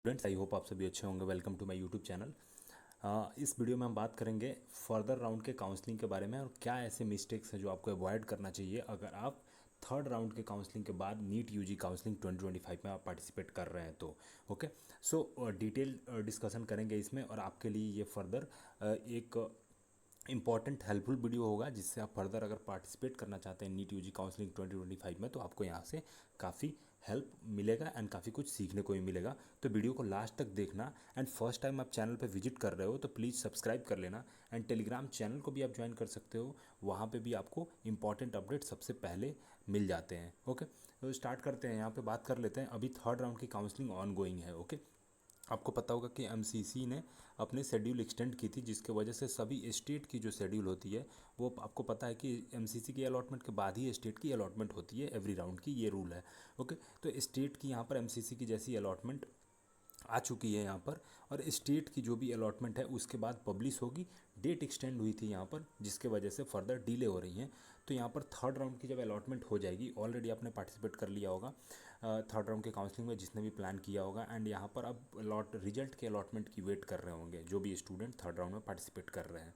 Students, I hope आप सभी अच्छे होंगे। Welcome to my YouTube channel. इस वीडियो में हम बात करेंगे फर्दर राउंड के काउंसलिंग के बारे में और क्या ऐसे मिस्टेक्स हैं जो आपको अवॉइड करना चाहिए अगर आप थर्ड राउंड के काउंसलिंग के बाद नीट यूजी काउंसलिंग 2025 में आप पार्टिसिपेट कर रहे हैं। तो ओके, सो डिटेल डिस्कशन करेंगे इसमें और आपके लिए ये फर्दर एक इंपॉर्टेंट हेल्पफुल वीडियो होगा जिससे आप फर्दर अगर पार्टिसिपेट करना चाहते हैं नीट यूजी काउंसलिंग 2025 में तो आपको यहाँ से काफ़ी हेल्प मिलेगा एंड काफ़ी कुछ सीखने को भी मिलेगा। तो वीडियो को लास्ट तक देखना एंड फर्स्ट टाइम आप चैनल पे विजिट कर रहे हो तो प्लीज़ सब्सक्राइब कर लेना एंड टेलीग्राम चैनल को भी आप ज्वाइन कर सकते हो। वहाँ पे भी आपको इंपॉर्टेंट अपडेट सबसे पहले मिल जाते हैं। ओके, तो स्टार्ट करते हैं। यहाँ पे बात कर लेते हैं। अभी थर्ड राउंड की काउंसलिंग ऑन गोइंग है। ओके, आपको पता होगा कि एमसीसी ने अपने शेड्यूल एक्सटेंड की थी जिसके वजह से सभी स्टेट की जो शेड्यूल होती है वो आपको पता है कि एमसीसी की अलॉटमेंट के बाद ही स्टेट की अलॉटमेंट होती है एवरी राउंड की, ये रूल है। ओके, तो स्टेट की यहाँ पर एमसीसी की जैसी अलॉटमेंट आ चुकी है यहाँ पर और स्टेट की जो भी अलॉटमेंट है उसके बाद पब्लिश होगी। डेट एक्सटेंड हुई थी यहाँ पर जिसके वजह से फर्दर डिले हो रही हैं। तो यहाँ पर थर्ड राउंड की जब अलॉटमेंट हो जाएगी, ऑलरेडी आपने पार्टिसिपेट कर लिया होगा थर्ड राउंड के काउंसलिंग में जिसने भी प्लान किया होगा एंड यहाँ पर अब रिजल्ट के अलॉटमेंट की वेट कर रहे होंगे जो भी स्टूडेंट थर्ड राउंड में पार्टिसिपेट कर रहे हैं।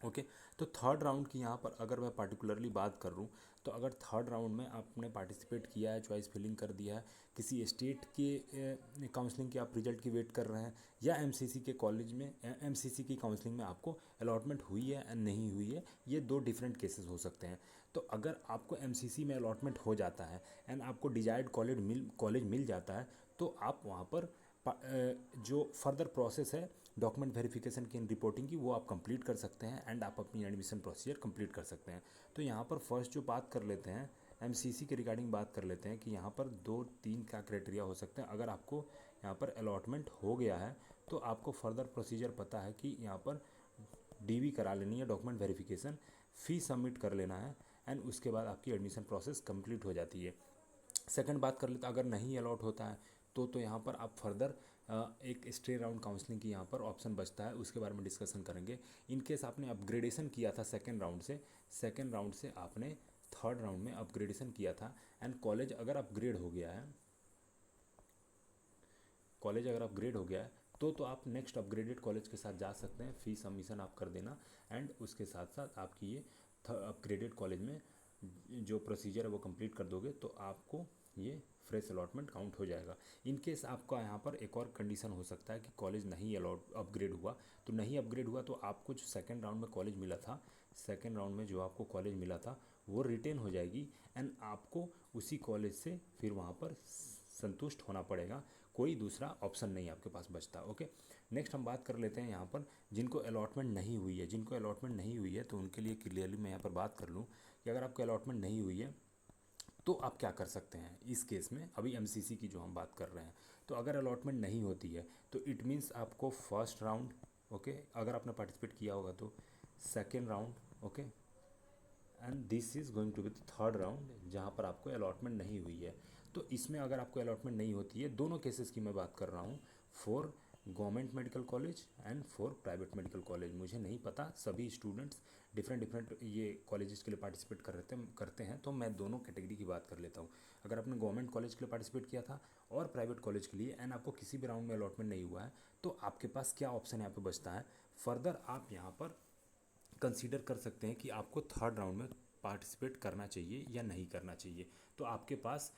ओके, तो थर्ड राउंड की यहाँ पर अगर मैं पार्टिकुलरली बात कर रूँ तो अगर थर्ड राउंड में आपने पार्टिसिपेट किया है, चॉइस फिलिंग कर दिया है, किसी स्टेट के काउंसलिंग के आप रिजल्ट की वेट कर रहे हैं या एमसीसी के कॉलेज में एमसीसी की काउंसलिंग में आपको अलॉटमेंट हुई है या नहीं हुई है, ये दो डिफरेंट केसेस हो सकते हैं। तो अगर आपको एमसीसी में अलॉटमेंट हो जाता है एंड आपको डिजायर्ड कॉलेज मिल जाता है तो आप वहाँ पर जो फर्दर प्रोसेस है डॉक्यूमेंट वेरिफिकेशन की रिपोर्टिंग की वो आप कंप्लीट कर सकते हैं एंड आप अपनी एडमिशन प्रोसीजर कंप्लीट कर सकते हैं। तो यहाँ पर फर्स्ट जो बात कर लेते हैं एमसीसी के रिगार्डिंग बात कर लेते हैं कि यहाँ पर 2-3 क्या क्राइटेरिया हो सकते हैं। अगर आपको यहाँ पर अलॉटमेंट हो गया है तो आपको फर्दर प्रोसीजर पता है कि यहाँ पर डीवी करा लेनी है, डॉक्यूमेंट वेरिफिकेशन, फ़ी सबमिट कर लेना है एंड उसके बाद आपकी एडमिशन प्रोसेस कंप्लीट हो जाती है। सेकंड बात कर लेते हैं, अगर नहीं अलॉट होता है तो यहाँ पर आप फर्दर एक स्टे राउंड काउंसलिंग की यहाँ पर ऑप्शन बचता है, उसके बारे में डिस्कशन करेंगे। इन केस आपने अपग्रेडेशन किया था सेकेंड राउंड से आपने थर्ड राउंड में अपग्रेडेशन किया था एंड कॉलेज अगर अपग्रेड हो गया है तो आप नेक्स्ट अपग्रेडेड कॉलेज के साथ जा सकते हैं। फीस सबमिशन आप कर देना एंड उसके साथ साथ आपकी ये अपग्रेडेड कॉलेज में जो प्रोसीजर है वो कंप्लीट कर दोगे तो आपको ये फ्रेश अलॉटमेंट काउंट हो जाएगा। इन केस आपका यहाँ पर एक और कंडीशन हो सकता है कि कॉलेज नहीं अपग्रेड हुआ, तो नहीं अपग्रेड हुआ तो आपको जो सेकेंड राउंड में कॉलेज मिला था, सेकेंड राउंड में जो आपको कॉलेज मिला था वो रिटेन हो जाएगी एंड आपको उसी कॉलेज से फिर वहाँ पर संतुष्ट होना पड़ेगा, कोई दूसरा ऑप्शन नहीं आपके पास बचता। ओके, नेक्स्ट हम बात कर लेते हैं यहाँ पर जिनको अलॉटमेंट नहीं हुई है तो उनके लिए क्लियरली मैं यहाँ पर बात कर लूँ कि अगर आपको अलॉटमेंट नहीं हुई है तो आप क्या कर सकते हैं इस केस में। अभी एमसीसी की जो हम बात कर रहे हैं, तो अगर अलॉटमेंट नहीं होती है तो इट मीन्स आपको फर्स्ट राउंड, ओके, अगर आपने पार्टिसिपेट किया होगा तो second round, okay, and this is going to be the third round जहाँ पर आपको अलॉटमेंट नहीं हुई है। तो इसमें अगर आपको अलॉटमेंट नहीं होती है, दोनों केसेस की मैं बात कर रहा हूँ, for government medical college and for private medical college. मुझे नहीं पता, सभी स्टूडेंट्स डिफरेंट ये कॉलेजेस के लिए पार्टिसिपेट करते हैं तो मैं दोनों कैटेगरी की बात कर लेता हूँ। अगर आपने गवर्नमेंट कॉलेज के लिए पार्टिसिपेट किया था और प्राइवेट कॉलेज के लिए एंड आपको किसी भी राउंड में अलॉटमेंट नहीं हुआ है तो आपके पास क्या ऑप्शन यहाँ पे बचता है। फर्दर आप यहाँ पर कंसीडर कर सकते हैं कि आपको थर्ड राउंड में पार्टिसिपेट करना चाहिए या नहीं करना चाहिए। तो आपके पास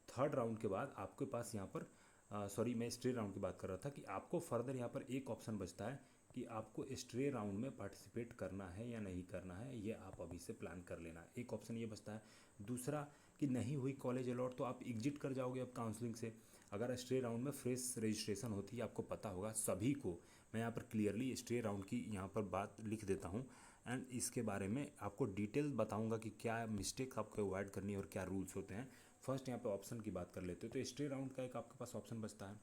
थर्ड राउंड के बाद आपके पास यहाँ पर सॉरी, मैं स्ट्रे राउंड की बात कर रहा था कि आपको फर्दर यहाँ पर एक ऑप्शन बचता है कि आपको स्ट्रे राउंड में पार्टिसिपेट करना है या नहीं करना है, ये आप अभी से प्लान कर लेना। एक ऑप्शन ये बचता है। दूसरा कि नहीं हुई कॉलेज अलॉट तो आप एग्जिट कर जाओगे अब काउंसलिंग से। अगर स्ट्रे राउंड में फ्रेश रजिस्ट्रेशन होती है, आपको पता होगा सभी को, मैं यहाँ पर क्लियरली स्टे राउंड की यहाँ पर बात लिख देता हूँ एंड इसके बारे में आपको डिटेल बताऊँगा कि क्या मिस्टेक आपको अवॉइड करनी है और क्या रूल्स होते हैं। फर्स्ट यहाँ पे ऑप्शन की बात कर लेते हैं तो स्टे राउंड का एक आपके पास ऑप्शन बचता है।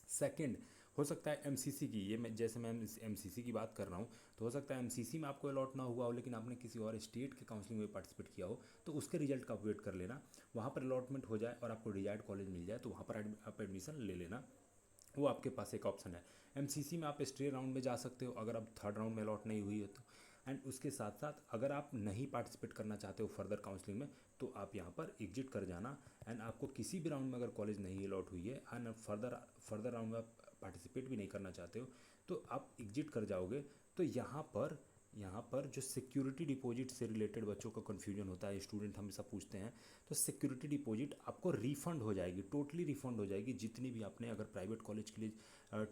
सेकंड हो सकता है एमसीसी की, ये मैं जैसे मैं एमसीसी की बात कर रहा हूँ तो हो सकता है एमसीसी में आपको अलॉट ना हुआ हो लेकिन आपने किसी और स्टेट के काउंसलिंग में पार्टिसिपेट किया हो तो उसके रिजल्ट का आप वेट कर लेना, वहाँ पर अलॉटमेंट हो जाए और आपको डिजायर्ड कॉलेज मिल जाए तो वहाँ पर आप एडमिशन ले लेना, वो आपके पास एक ऑप्शन है। एमसीसी में आप स्ट्रे राउंड में जा सकते हो अगर अब थर्ड राउंड में अलॉट नहीं हुई है तो एंड उसके साथ साथ अगर आप नहीं पार्टिसिपेट करना चाहते हो फर्दर काउंसलिंग में तो आप यहाँ पर एग्जिट कर जाना। एंड आपको किसी भी राउंड में अगर कॉलेज नहीं अलॉट हुई है एंड फर्दर राउंड में आप पार्टिसिपेट भी नहीं करना चाहते हो तो आप एग्जिट कर जाओगे। तो यहाँ पर जो सिक्योरिटी डिपॉजिट से रिलेटेड बच्चों का कन्फ्यूजन होता है, स्टूडेंट हमेशा पूछते हैं, तो सिक्योरिटी डिपॉजिट आपको रिफ़ंड हो जाएगी, टोटली रिफ़ंड हो जाएगी। जितनी भी आपने अगर प्राइवेट कॉलेज के लिए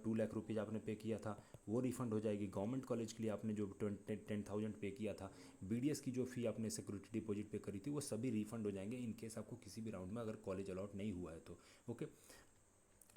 2 लाख रुपीज़ आपने पे किया था वो रिफ़ंड हो जाएगी। गवर्नमेंट कॉलेज के लिए आपने जो 10,000 पे किया था, BDS की जो फ़ी आपने सिक्योरिटी डिपॉजिट पे करी थी वो सभी रिफ़ंड हो जाएंगे इन केस आपको किसी भी राउंड में अगर कॉलेज अलॉट नहीं हुआ है तो। ओके,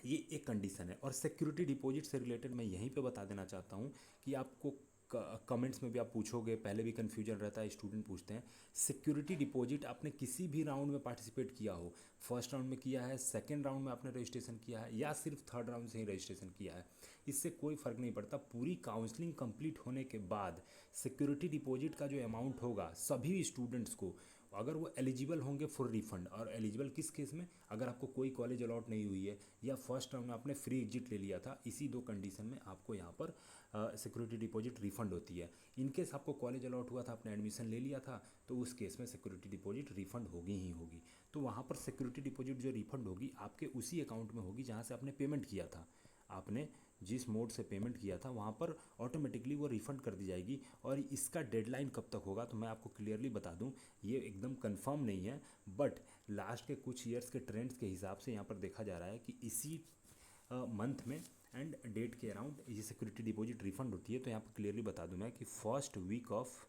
ये एक कंडीशन है। और सिक्योरिटी डिपॉजिट से रिलेटेड मैं यहीं पे बता देना चाहता हूँ कि आपको कमेंट्स में भी आप पूछोगे, पहले भी कन्फ्यूजन रहता है, स्टूडेंट पूछते हैं, सिक्योरिटी डिपॉजिट आपने किसी भी राउंड में पार्टिसिपेट किया हो, फर्स्ट राउंड में किया है, सेकंड राउंड में आपने रजिस्ट्रेशन किया है या सिर्फ थर्ड राउंड से ही रजिस्ट्रेशन किया है, इससे कोई फ़र्क नहीं पड़ता। पूरी काउंसलिंग कंप्लीट होने के बाद सिक्योरिटी डिपॉजिट का जो अमाउंट होगा सभी स्टूडेंट्स को, अगर वो एलिजिबल होंगे फॉर रिफंड, और एलिजिबल किस केस में, अगर आपको कोई कॉलेज अलॉट नहीं हुई है या फर्स्ट राउंड में आपने फ्री एग्जिट ले लिया था, इसी 2 कंडीशन में आपको यहाँ पर सिक्योरिटी डिपॉजिट रिफंड होती है। इन केस आपको कॉलेज अलॉट हुआ था, आपने एडमिशन ले लिया था, तो उस केस में सिक्योरिटी डिपॉजिट रिफंड होगी ही होगी। तो वहाँ पर सिक्योरिटी डिपॉजिट जो रिफंड होगी आपके उसी अकाउंट में होगी जहाँ से आपने पेमेंट किया था। आपने जिस मोड से पेमेंट किया था वहाँ पर ऑटोमेटिकली वो रिफ़ंड कर दी जाएगी। और इसका डेडलाइन कब तक होगा तो मैं आपको क्लियरली बता दूँ, ये एकदम कंफर्म नहीं है, बट लास्ट के कुछ ईयर्स के ट्रेंड्स के हिसाब से यहाँ पर देखा जा रहा है कि इसी मंथ में एंड डेट के अराउंड ये सिक्योरिटी डिपॉजिट रिफ़ंड होती है। तो यहाँ पर क्लियरली बता दूँ मैं कि फर्स्ट वीक ऑफ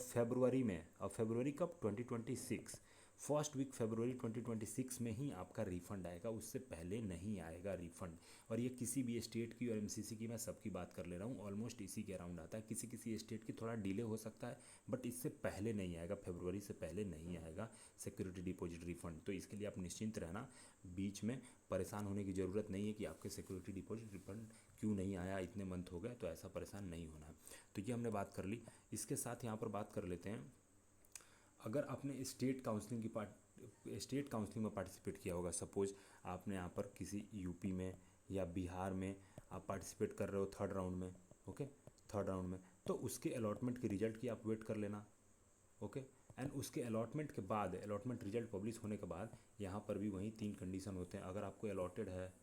फेब्रुवरी में, और फेब्रुवरी कब, 2026, फर्स्ट वीक फेब्रुवरी 2026 में ही आपका रिफ़ंड आएगा, उससे पहले नहीं आएगा रिफ़ंड। और ये किसी भी स्टेट की और MCC की, मैं सबकी बात कर ले रहा हूँ, ऑलमोस्ट इसी के अराउंड आता है। किसी किसी स्टेट की थोड़ा डिले हो सकता है बट इससे पहले नहीं आएगा, फेब्रुवरी से पहले नहीं आएगा सिक्योरिटी डिपॉजिट रिफ़ंड। तो इसके लिए आप निश्चिंत रहना, बीच में परेशान होने की ज़रूरत नहीं है कि आपके सिक्योरिटी डिपॉजिट रिफ़ंड क्यों नहीं आया, इतने मंथ हो गए, तो ऐसा परेशान नहीं होना है। तो ये हमने बात कर ली। इसके साथ यहाँ पर बात कर लेते हैं, अगर आपने स्टेट काउंसलिंग में पार्टिसिपेट किया होगा, सपोज़ आपने यहाँ पर किसी यूपी में या बिहार में आप पार्टिसिपेट कर रहे हो थर्ड राउंड में, ओके, थर्ड राउंड में, तो उसके अलॉटमेंट के रिजल्ट की आप वेट कर लेना, ओके। एंड उसके अलॉटमेंट के बाद, अलॉटमेंट रिजल्ट पब्लिश होने के बाद यहाँ पर भी वही 3 कंडीशन होते हैं। अगर आपको अलॉटेड है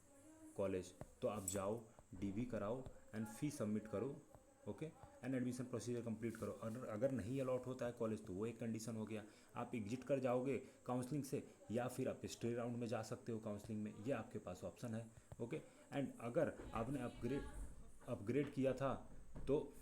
कॉलेज तो आप जाओ, DV कराओ एंड फी सबमिट करो, okay, and admission procedure complete करो। और अगर नहीं अलॉट होता है कॉलेज तो वो एक कंडीशन हो गया, आप एग्जिट कर जाओगे काउंसलिंग से, या फिर आप स्टे राउंड में जा सकते हो काउंसलिंग में, ये आपके पास ऑप्शन है, ओके। एंड अगर आपने अपग्रेड किया था तो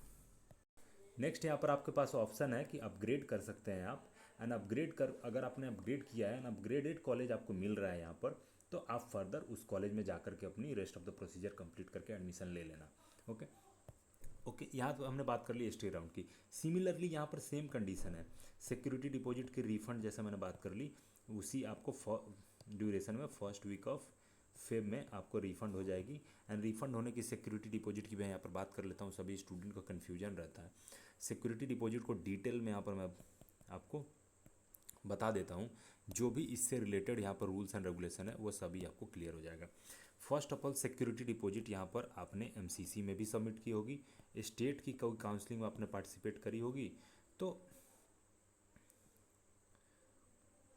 नेक्स्ट यहाँ पर आपके पास ऑप्शन है कि अपग्रेड कर सकते हैं आप। एंड अगर आपने अपग्रेड किया है एंड अपग्रेडेड कॉलेज आपको मिल रहा है यहाँ पर, तो आप फर्दर उस कॉलेज में जा करके अपनी rest of the procedure complete करके एडमिशन ले लेना, ओके। ओके, यहाँ तो हमने बात कर ली स्टे राउंड की। सिमिलरली यहाँ पर सेम कंडीशन है, सिक्योरिटी डिपॉजिट की रिफंड जैसे मैंने बात कर ली, उसी आपको ड्यूरेशन में फर्स्ट वीक ऑफ फेब में आपको रिफ़ंड हो जाएगी। एंड रिफ़ंड होने की सिक्योरिटी डिपॉजिट की मैं यहाँ पर बात कर लेता हूँ, सभी स्टूडेंट का कन्फ्यूजन रहता है। सिक्योरिटी डिपॉजिट को डिटेल में यहाँ पर मैं आपको बता देता हूँ, जो भी इससे रिलेटेड यहाँ पर रूल्स एंड रेगुलेशन है वो सभी आपको क्लियर हो जाएगा। First of all, security deposit यहाँ पर आपने MCC में भी सबमिट की होगी, स्टेट की कोई काउंसलिंग में आपने पार्टिसिपेट करी होगी, तो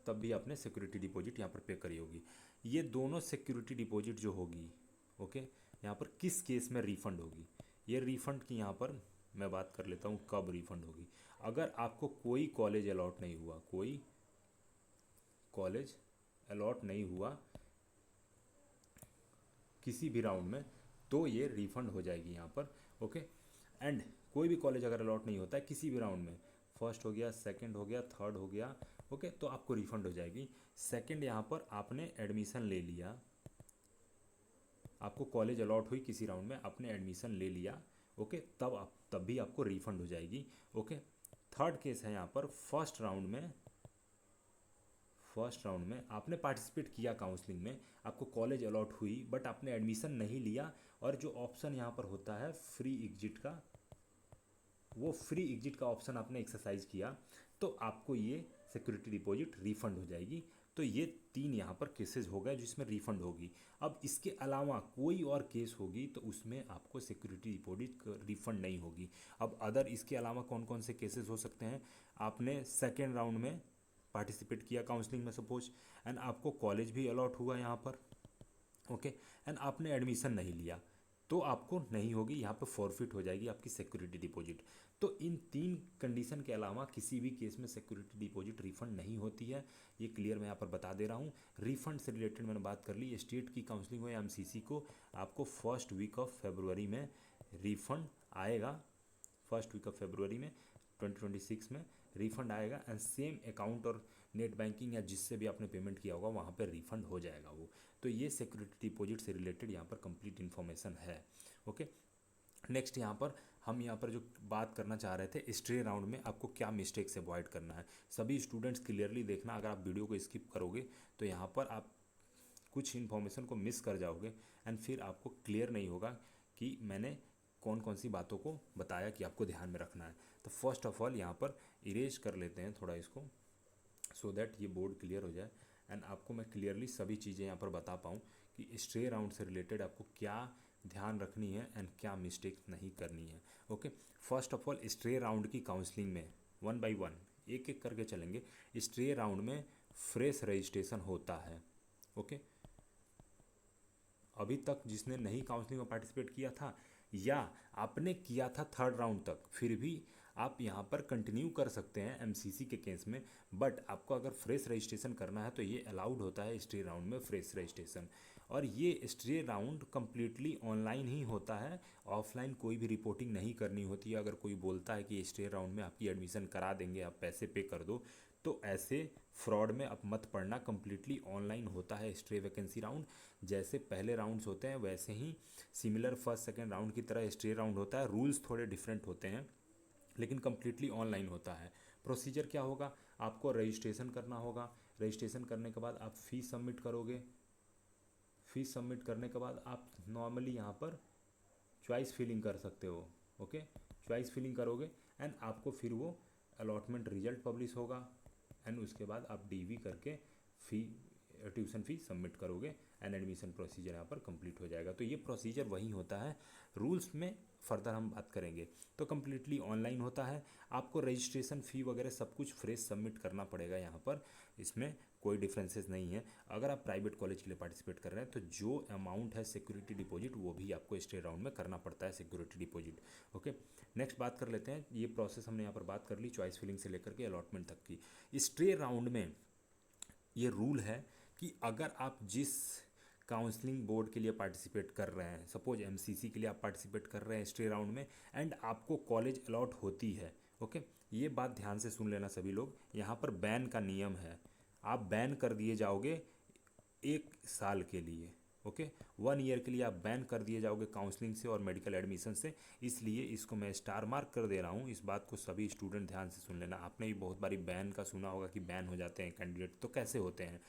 तब भी आपने सिक्योरिटी डिपॉजिट यहाँ पर पे करी होगी। ये दोनों सिक्योरिटी डिपॉजिट जो होगी, ओके, यहाँ पर किस केस में रिफ़ंड होगी, ये रिफ़ंड की यहाँ पर मैं बात कर लेता हूँ कब रिफ़ंड होगी। अगर आपको कोई कॉलेज अलॉट नहीं हुआ, कोई कॉलेज अलॉट नहीं हुआ किसी भी राउंड में, तो ये रिफ़ंड हो जाएगी यहाँ पर, ओके। एंड कोई भी कॉलेज अगर अलॉट नहीं होता है किसी भी राउंड में, फर्स्ट हो गया, सेकंड हो गया, थर्ड हो गया, ओके, तो आपको रिफ़ंड हो जाएगी। सेकंड, यहाँ पर आपने एडमिशन ले लिया, आपको कॉलेज अलॉट हुई किसी राउंड में, आपने एडमिशन ले लिया, ओके, तब भी आपको रिफ़ंड हो जाएगी, ओके। थर्ड केस है यहाँ पर फर्स्ट राउंड में आपने पार्टिसिपेट किया काउंसलिंग में, आपको कॉलेज अलॉट हुई बट आपने एडमिशन नहीं लिया, और जो ऑप्शन यहाँ पर होता है फ्री एग्जिट का, वो फ्री एग्जिट का ऑप्शन आपने एक्सरसाइज किया, तो आपको ये सिक्योरिटी डिपॉजिट रिफ़ंड हो जाएगी। तो ये 3 यहाँ पर केसेस हो गए जिसमें रिफंड होगी। अब इसके अलावा कोई और केस होगी तो उसमें आपको सिक्योरिटी डिपॉजिट रिफंड नहीं होगी। अब अदर इसके अलावा कौन कौन से केसेस हो सकते हैं? आपने सेकेंड राउंड में पार्टिसिपेट किया काउंसलिंग में सपोज, एंड आपको कॉलेज भी अलॉट हुआ यहाँ पर, ओके, एंड आपने एडमिशन नहीं लिया, तो आपको नहीं होगी, यहाँ पे फॉरफिट हो जाएगी आपकी सिक्योरिटी डिपॉजिट। तो इन 3 कंडीशन के अलावा किसी भी केस में सिक्योरिटी डिपॉजिट रिफंड नहीं होती है, ये क्लियर मैं यहाँ पर बता दे रहा हूँ। रिफंड से रिलेटेड मैंने बात कर ली, स्टेट की काउंसलिंग हो या एमसीसी को, आपको फर्स्ट वीक ऑफ फरवरी में रिफंड आएगा, फर्स्ट वीक ऑफ फरवरी में 2026 में रिफंड आएगा, एंड सेम अकाउंट और नेट बैंकिंग या जिससे भी आपने पेमेंट किया होगा वहाँ पर रिफंड हो जाएगा वो। तो ये सिक्योरिटी डिपॉजिट से रिलेटेड यहाँ पर कंप्लीट इन्फॉर्मेशन है, ओके। नेक्स्ट यहाँ पर हम यहाँ पर जो बात करना चाह रहे थे, स्ट्रे राउंड में आपको क्या मिस्टेक से अवॉइड करना है। सभी स्टूडेंट्स क्लियरली देखना, अगर आप वीडियो को स्किप करोगे तो यहाँ पर आप कुछ इन्फॉर्मेशन को मिस कर जाओगे, एंड फिर आपको क्लियर नहीं होगा कि मैंने कौन कौन सी बातों को बताया कि आपको ध्यान में रखना है। तो फर्स्ट ऑफ ऑल यहाँ पर इरेज कर लेते हैं थोड़ा इसको, सो दैट ये बोर्ड क्लियर हो जाए एंड आपको मैं क्लियरली सभी चीज़ें यहाँ पर बता पाऊँ कि स्ट्रे राउंड से रिलेटेड आपको क्या ध्यान रखनी है एंड क्या मिस्टेक नहीं करनी है, okay. First of all stray round की काउंसलिंग में 1 बाय 1 एक एक करके चलेंगे। स्ट्रे राउंड में फ्रेश रजिस्ट्रेशन होता है, ओके। अभी तक जिसने नहीं काउंसलिंग में पार्टिसिपेट किया था या आपने किया था थर्ड राउंड तक, फिर भी आप यहाँ पर कंटिन्यू कर सकते हैं एमसीसी के केस में, बट आपको अगर फ्रेश रजिस्ट्रेशन करना है तो ये अलाउड होता है स्ट्रे राउंड में फ्रेश रजिस्ट्रेशन। और ये स्ट्रे राउंड कम्प्लीटली ऑनलाइन ही होता है, ऑफलाइन कोई भी रिपोर्टिंग नहीं करनी होती है। अगर कोई बोलता है कि स्ट्रे राउंड में आपकी एडमिशन करा देंगे, आप पैसे पे कर दो, तो ऐसे फ्रॉड में आप मत पड़ना। कम्प्लीटली ऑनलाइन होता है स्ट्रे वैकेंसी राउंड, जैसे पहले राउंड्स होते हैं वैसे ही सिमिलर फर्स्ट सेकेंड राउंड की तरह स्ट्रे राउंड होता है। रूल्स थोड़े डिफरेंट होते हैं लेकिन कम्प्लीटली ऑनलाइन होता है। प्रोसीजर क्या होगा, आपको रजिस्ट्रेशन करना होगा, रजिस्ट्रेशन करने के बाद आप फीस सबमिट करोगे, फीस सबमिट करने के बाद आप नॉर्मली यहाँ पर चॉइस फिलिंग कर सकते हो, ओके। चॉइस फिलिंग करोगे एंड आपको फिर वो अलॉटमेंट रिजल्ट पब्लिश होगा, एंड उसके बाद आप डीवी करके फी ट्यूशन फी सबमिट करोगे एंड एडमिशन प्रोसीजर यहाँ पर कंप्लीट हो जाएगा। तो ये प्रोसीजर वही होता है, रूल्स में फर्दर हम बात करेंगे। तो कम्प्लीटली ऑनलाइन होता है, आपको रजिस्ट्रेशन फ़ी वगैरह सब कुछ फ्रेश सबमिट करना पड़ेगा यहाँ पर, इसमें कोई डिफरेंसेस नहीं है। अगर आप प्राइवेट कॉलेज के लिए पार्टिसिपेट कर रहे हैं तो जो अमाउंट है सिक्योरिटी डिपॉजिट वो भी आपको स्टे राउंड में करना पड़ता है सिक्योरिटी डिपॉजिट, ओके। नेक्स्ट बात कर लेते हैं, ये प्रोसेस हमने यहाँ पर बात कर ली चॉइस फिलिंग से लेकर के अलॉटमेंट तक की। स्टे राउंड में ये रूल है कि अगर आप जिस काउंसलिंग बोर्ड के लिए पार्टिसिपेट कर रहे हैं, सपोज एमसीसी के लिए आप पार्टिसिपेट कर रहे हैं स्ट्रे राउंड में, एंड आपको कॉलेज अलॉट होती है, ओके। ये बात ध्यान से सुन लेना सभी लोग, यहाँ पर बैन का नियम है, आप बैन कर दिए जाओगे 1 साल के लिए, ओके। 1 ईयर के लिए आप बैन कर दिए जाओगे काउंसलिंग से और मेडिकल एडमिशन से, इसलिए इसको मैं स्टार मार्क कर दे रहा हूँ। इस बात को सभी स्टूडेंट ध्यान से सुन लेना। आपने भी बहुत बारी बैन का सुना होगा कि बैन हो जाते हैं कैंडिडेट, तो कैसे होते हैं।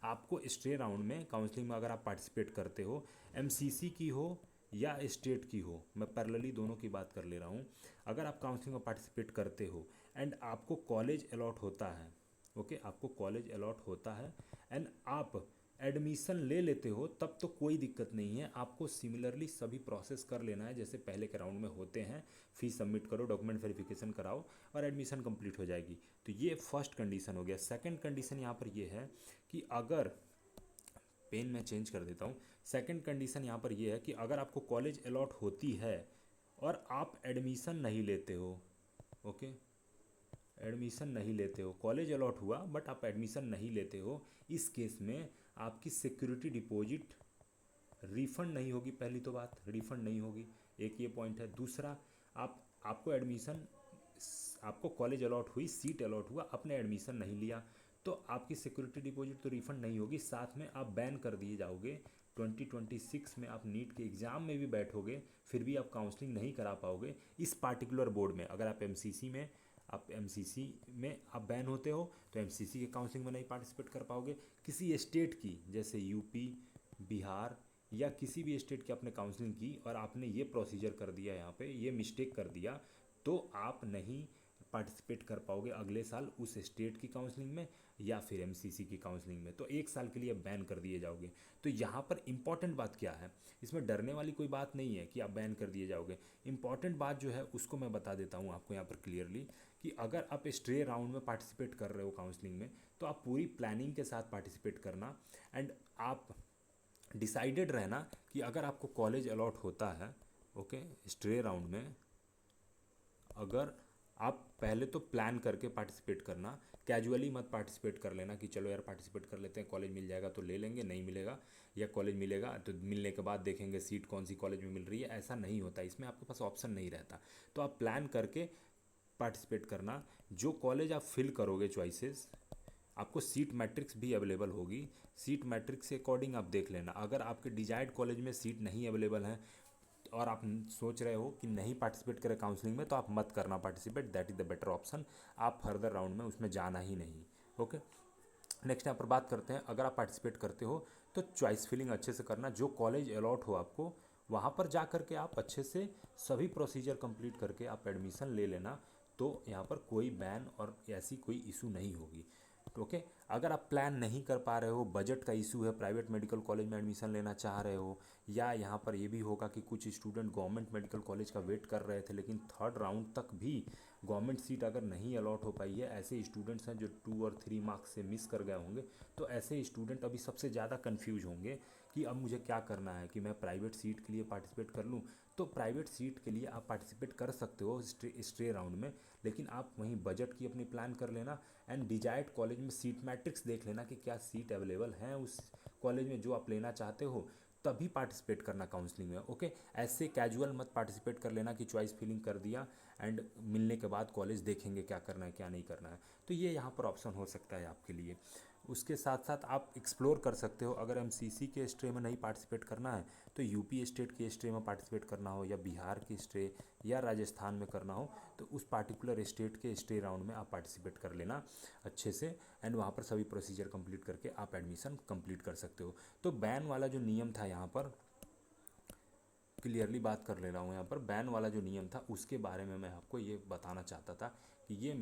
आपको स्टे राउंड में काउंसलिंग में अगर आप पार्टिसिपेट करते हो, एमसीसी की हो या स्टेट की हो, मैं पैरेलली दोनों की बात कर ले रहा हूँ। अगर आप काउंसलिंग में पार्टिसिपेट करते हो एंड आपको कॉलेज अलॉट होता है, ओके, आपको कॉलेज अलॉट होता है एंड आप एडमिशन ले लेते हो, तब तो कोई दिक्कत नहीं है। आपको सिमिलरली सभी प्रोसेस कर लेना है जैसे पहले के राउंड में होते हैं। फीस सबमिट करो, डॉक्यूमेंट वेरिफिकेशन कराओ और एडमिशन कंप्लीट हो जाएगी। तो ये फर्स्ट कंडीशन हो गया। सेकंड कंडीशन यहाँ पर ये है कि अगर, पेन मैं चेंज कर देता हूँ, सेकंड कंडीशन यहाँ पर ये है कि अगर आपको कॉलेज अलॉट होती है और आप एडमिशन नहीं लेते हो, ओके, एडमिशन नहीं लेते हो, कॉलेज अलॉट हुआ बट आप एडमिशन नहीं लेते हो, इस केस में आपकी सिक्योरिटी डिपॉजिट रिफ़ंड नहीं होगी। पहली तो बात रिफ़ंड नहीं होगी, एक ये पॉइंट है। दूसरा, आपको एडमिशन, आपको कॉलेज अलॉट हुई, सीट अलॉट हुआ, आपने एडमिशन नहीं लिया, तो आपकी सिक्योरिटी डिपॉजिट तो रिफ़ंड नहीं होगी, साथ में आप बैन कर दिए जाओगे। 2026 में आप नीट के एग्ज़ाम में भी बैठोगे फिर भी आप काउंसलिंग नहीं करा पाओगे इस पार्टिकुलर बोर्ड में। अगर आप एमसीसी में आप बैन होते हो तो एमसीसी के काउंसलिंग में नहीं पार्टिसिपेट कर पाओगे। किसी स्टेट की जैसे यूपी, बिहार या किसी भी स्टेट की आपने काउंसलिंग की और आपने ये प्रोसीजर कर दिया, यहाँ पे ये मिस्टेक कर दिया, तो आप नहीं पार्टिसिपेट कर पाओगे अगले साल उस स्टेट की काउंसलिंग में या फिर एमसीसी की काउंसलिंग में। तो 1 साल के लिए बैन कर दिए जाओगे। तो यहाँ पर इंपॉर्टेंट बात क्या है, इसमें डरने वाली कोई बात नहीं है कि आप बैन कर दिए जाओगे। इंपॉर्टेंट बात जो है उसको मैं बता देता हूँ आपको यहाँ पर क्लियरली, कि अगर आप स्ट्रे राउंड में पार्टिसिपेट कर रहे हो काउंसलिंग में, तो आप पूरी प्लानिंग के साथ पार्टिसिपेट करना। एंड आप डिसाइडेड रहना कि अगर आपको कॉलेज अलॉट होता है, ओके, स्ट्रे राउंड में, अगर आप पहले तो प्लान करके पार्टिसिपेट करना, कैजुअली मत पार्टिसिपेट कर लेना कि चलो यार पार्टिसिपेट कर लेते हैं, कॉलेज मिल जाएगा तो ले लेंगे, नहीं मिलेगा या कॉलेज मिलेगा तो मिलने के बाद देखेंगे सीट कौन सी कॉलेज में मिल रही है। ऐसा नहीं होता, इसमें आपके पास ऑप्शन नहीं रहता। तो आप प्लान करके पार्टिसिपेट करना। जो कॉलेज आप फिल करोगे चॉइसेस, आपको सीट मैट्रिक्स भी अवेलेबल होगी। सीट मैट्रिक्स के अकॉर्डिंग आप देख लेना। अगर आपके डिजायर्ड कॉलेज में सीट नहीं अवेलेबल है और आप सोच रहे हो कि नहीं पार्टिसिपेट करें काउंसलिंग में, तो आप मत करना participate, that is the better option. आप फर्दर राउंड में उसमें जाना ही नहीं। ओके, नेक्स्ट यहाँ पर बात करते हैं, अगर आप पार्टिसिपेट करते हो तो चॉइस फिलिंग अच्छे से करना। जो कॉलेज अलॉट हो आपको, वहाँ पर जा कर के आप अच्छे से सभी प्रोसीजर कंप्लीट करके आप एडमिशन ले लेना। तो यहाँ पर कोई बैन और ऐसी कोई इशू नहीं होगी। ओके, अगर आप प्लान नहीं कर पा रहे हो, बजट का इशू है, प्राइवेट मेडिकल कॉलेज में एडमिशन लेना चाह रहे हो, या यहाँ पर ये भी होगा कि कुछ स्टूडेंट गवर्नमेंट मेडिकल कॉलेज का वेट कर रहे थे लेकिन थर्ड राउंड तक भी गवर्नमेंट सीट अगर नहीं अलॉट हो पाई है, ऐसे स्टूडेंट्स हैं जो 2 और 3 मार्क्स से मिस कर गए होंगे, तो ऐसे स्टूडेंट अभी सबसे ज़्यादा कन्फ्यूज होंगे कि अब मुझे क्या करना है, कि मैं प्राइवेट सीट के लिए पार्टिसिपेट कर लूँ। तो प्राइवेट सीट के लिए आप पार्टिसिपेट कर सकते हो स्ट्रे राउंड में, लेकिन आप वहीं बजट की अपनी प्लान कर लेना। एंड डिजायर्ड कॉलेज में सीट मैट्रिक्स देख लेना कि क्या सीट अवेलेबल हैं उस कॉलेज में जो आप लेना चाहते हो, तभी पार्टिसिपेट करना काउंसलिंग में। ओके, ऐसे कैजुअल मत पार्टिसिपेट कर लेना कि चॉइस फिलिंग कर दिया एंड मिलने के बाद कॉलेज देखेंगे क्या करना है क्या नहीं करना है। तो ये यहाँ पर ऑप्शन हो सकता है आपके लिए। उसके साथ साथ आप एक्सप्लोर कर सकते हो, अगर एमसीसी के स्ट्रे में नहीं पार्टिसिपेट करना है तो यूपी स्टेट के स्ट्रे में पार्टिसिपेट करना हो, या बिहार के स्ट्रे या राजस्थान में करना हो, तो उस पार्टिकुलर स्टेट के स्ट्रे राउंड में आप पार्टिसिपेट कर लेना अच्छे से। एंड वहाँ पर सभी प्रोसीजर कंप्लीट करके आप एडमिशन कंप्लीट कर सकते हो। तो बैन वाला जो नियम था, यहाँ पर क्लियरली बात कर ले रहा हूँ, यहाँ पर बैन वाला जो नियम था उसके बारे में मैं आपको ये बताना चाहता था कि ये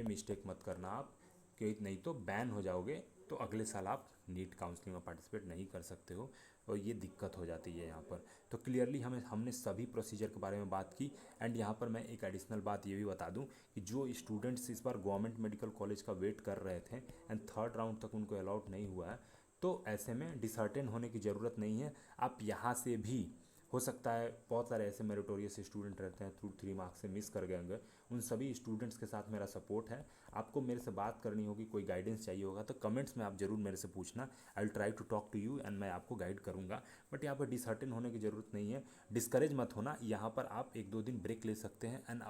मिस्टेक मत करना आप, कि नहीं तो बैन हो जाओगे, तो अगले साल आप नीट काउंसलिंग में पार्टिसिपेट नहीं कर सकते हो और ये दिक्कत हो जाती है यहाँ पर। तो क्लियरली हमने सभी प्रोसीजर के बारे में बात की। एंड यहाँ पर मैं एक एडिशनल बात ये भी बता दूँ कि जो स्टूडेंट्स इस बार गवर्नमेंट मेडिकल कॉलेज का वेट कर रहे थे एंड थर्ड राउंड तक उनको अलाउट नहीं हुआ है, तो ऐसे में डिसर्टेन होने की ज़रूरत नहीं है। आप यहाँ से भी, हो सकता है बहुत सारे ऐसे मेरिटोरियस स्टूडेंट रहते हैं 2-3 मार्क्स से मिस कर गए होंगे, उन सभी स्टूडेंट्स के साथ मेरा सपोर्ट है। आपको मेरे से बात करनी होगी, कोई गाइडेंस चाहिए होगा तो कमेंट्स में आप ज़रूर मेरे से पूछना। I will try to talk to you and मैं आपको गाइड करूँगा। बट यहाँ पर डिसर्टेन होने की ज़रूरत नहीं है, डिस्करेज मत होना। यहाँ पर आप 1-2 दिन ब्रेक ले सकते हैं एंड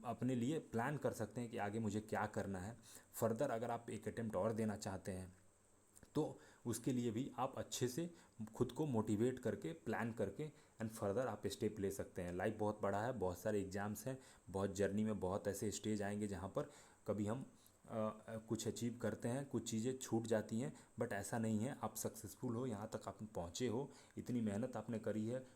अपने लिए प्लान कर सकते हैं कि आगे मुझे क्या करना है। फर्दर अगर आप एक अटेम्प्ट और देना चाहते हैं तो उसके लिए भी आप अच्छे से खुद को मोटिवेट करके प्लान करके एंड फर्दर आप स्टेप ले सकते हैं। लाइफ बहुत बड़ा है, बहुत सारे एग्ज़ाम्स हैं, बहुत जर्नी में बहुत ऐसे स्टेज आएंगे जहाँ पर कभी हम कुछ अचीव करते हैं, कुछ चीज़ें छूट जाती हैं, बट ऐसा नहीं है। आप सक्सेसफुल हो, यहाँ तक आप पहुँचे हो, इतनी मेहनत आपने करी है,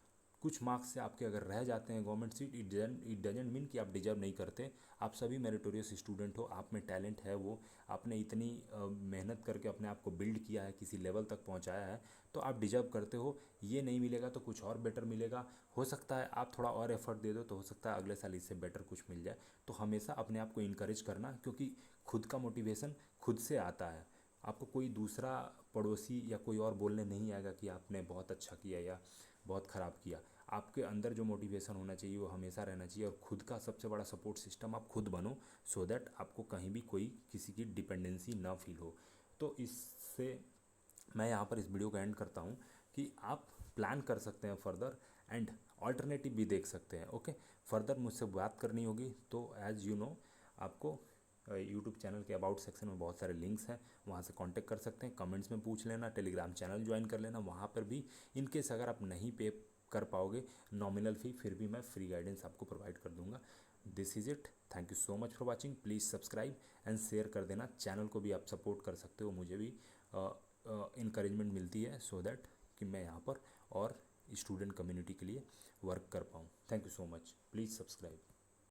कुछ मार्क्स से आपके अगर रह जाते हैं government seat, it doesn't mean कि आप डिजर्व नहीं करते। आप सभी मेरिटोरियस स्टूडेंट हो, आप में टैलेंट है, वो आपने इतनी मेहनत करके अपने आप को बिल्ड किया है, किसी लेवल तक पहुंचाया है, तो आप डिजर्व करते हो। ये नहीं मिलेगा तो कुछ और बेटर मिलेगा। हो सकता है आप थोड़ा और एफर्ट दे दो तो हो सकता है अगले साल इससे बेटर कुछ मिल जाए। तो हमेशा अपने आप को इनकरेज करना, क्योंकि खुद का मोटिवेशन खुद से आता है। आपको कोई दूसरा पड़ोसी या कोई और बोलने नहीं आएगा कि आपने बहुत अच्छा किया या बहुत ख़राब किया। आपके अंदर जो मोटिवेशन होना चाहिए वो हमेशा रहना चाहिए, और खुद का सबसे बड़ा सपोर्ट सिस्टम आप खुद बनो, सो दैट आपको कहीं भी कोई किसी की डिपेंडेंसी ना फील हो। तो इससे मैं यहाँ पर इस वीडियो का एंड करता हूँ कि आप प्लान कर सकते हैं फर्दर एंड ऑल्टरनेटिव भी देख सकते हैं। ओके, फर्दर मुझसे बात करनी होगी तो एज़ यू नो आपको यूट्यूब चैनल के अबाउट सेक्शन में बहुत सारे लिंक्स हैं, वहाँ से कांटेक्ट कर सकते हैं, कमेंट्स में पूछ लेना, टेलीग्राम चैनल ज्वाइन कर लेना। वहाँ पर भी इनकेस अगर आप नहीं पे कर पाओगे नॉमिनल फ़ी, फिर भी मैं फ्री गाइडेंस आपको प्रोवाइड कर दूंगा। This is it, thank you so much for watching. Please subscribe and share कर देना। चैनल को भी आप सपोर्ट कर सकते हो, मुझे भी इंकरेजमेंट मिलती है सो दैट कि मैं यहाँ पर और स्टूडेंट कम्युनिटी के लिए वर्क कर पाऊँ। Thank you so much, please subscribe.